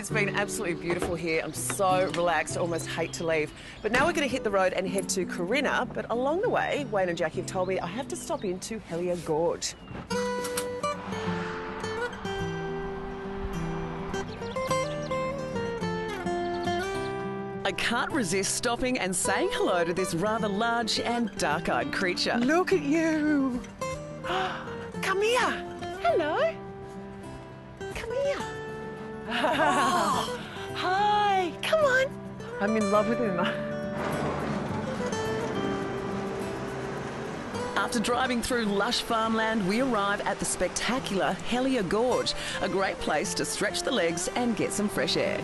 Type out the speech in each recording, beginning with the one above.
It's been absolutely beautiful here. I'm so relaxed, I almost hate to leave. But now we're going to hit the road and head to Corinna. But along the way, Wayne and Jackie have told me I have to stop into Helier Gorge. I can't resist stopping and saying hello to this rather large and dark-eyed creature. Look at you! Come here! Hello! Come here! Oh, hi! Come on! I'm in love with him. After driving through lush farmland, we arrive at the spectacular Helier Gorge, a great place to stretch the legs and get some fresh air.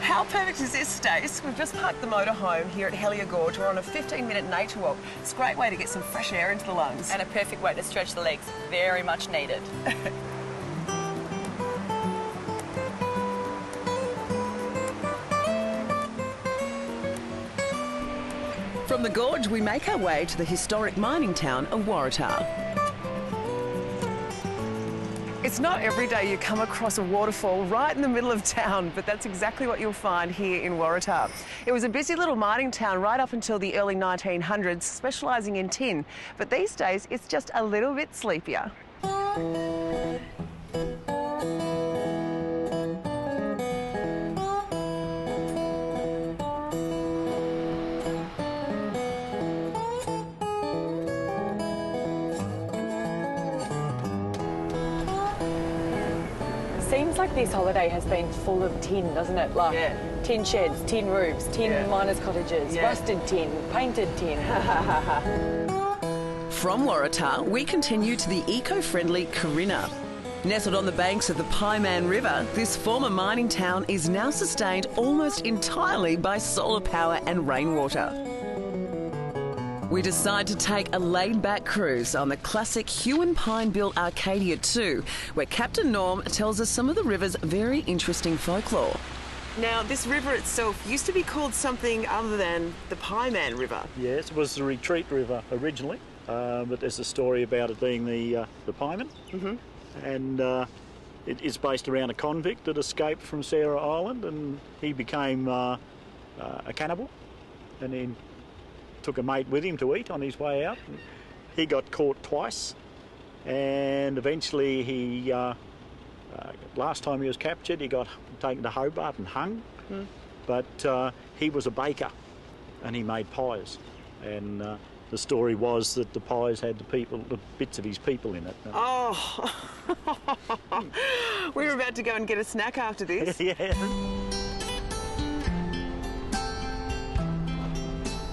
How perfect is this, Stace? We've just parked the motorhome here at Helier Gorge. We're on a 15-minute nature walk. It's a great way to get some fresh air into the lungs. And a perfect way to stretch the legs. Very much needed. From the gorge, we make our way to the historic mining town of Waratah. It's not every day you come across a waterfall right in the middle of town, but that's exactly what you'll find here in Waratah. It was a busy little mining town right up until the early 1900s, specialising in tin. But these days, it's just a little bit sleepier. Seems like this holiday has been full of tin, doesn't it? Like tin sheds, tin roofs, tin miners' cottages, rusted tin, painted tin. From Waratah, we continue to the eco-friendly Corinna. Nestled on the banks of the Pieman River, this former mining town is now sustained almost entirely by solar power and rainwater. We decide to take a laid-back cruise on the classic hue and pine-built Arcadia 2, where Captain Norm tells us some of the river's very interesting folklore. Now, this river itself used to be called something other than the Pieman River. Yes, it was the Retreat River originally, but there's a story about it being the Pieman. And it is based around a convict that escaped from Sarah Island, and he became a cannibal, and then took a mate with him to eat on his way out. He got caught twice, and eventually he, last time he was captured, he got taken to Hobart and hung. But he was a baker, and he made pies. And the story was that the pies had the bits of his people in it. Oh, we were about to go and get a snack after this. Yeah.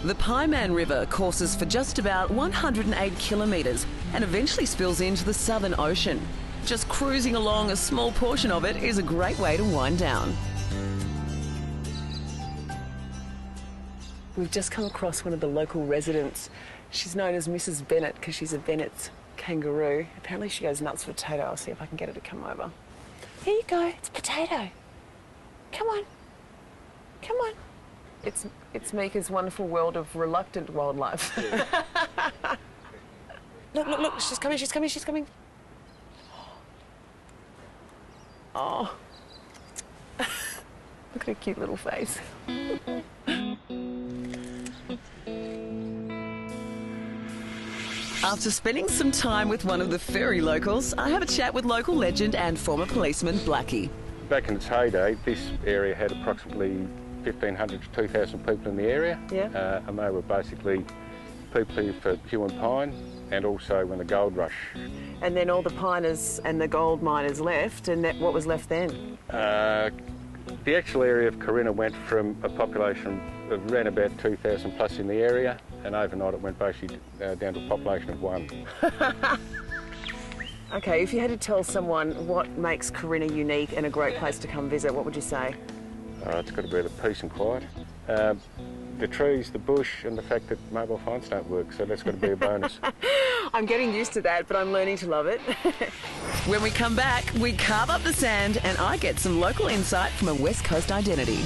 The Pieman River courses for just about 108 kilometres and eventually spills into the Southern Ocean. Just cruising along a small portion of it is a great way to wind down. We've just come across one of the local residents. She's known as Mrs. Bennett because she's a Bennett's kangaroo. Apparently she goes nuts for Potato. I'll see if I can get her to come over. Here you go, it's Potato. Come on. Come on. It's Mieke's wonderful world of reluctant wildlife. Look, she's coming. Oh. Look at her cute little face. After spending some time with one of the furry locals, I have a chat with local legend and former policeman Blackie. Back in its heyday, this area had approximately 1,500 to 2,000 people in the area, and they were basically people here for hue and pine, and also when the gold rush. And then all the piners and the gold miners left, and what was left then? The actual area of Corinna went from a population of around about 2,000 plus in the area, and overnight it went basically down to a population of 1. Okay, if you had to tell someone what makes Corinna unique and a great place to come visit, what would you say? It's got to be the peace and quiet. The trees, the bush, and the fact that mobile phones don't work, so that's got to be a bonus. I'm getting used to that, but I'm learning to love it. When we come back, we carve up the sand and I get some local insight from a West Coast identity.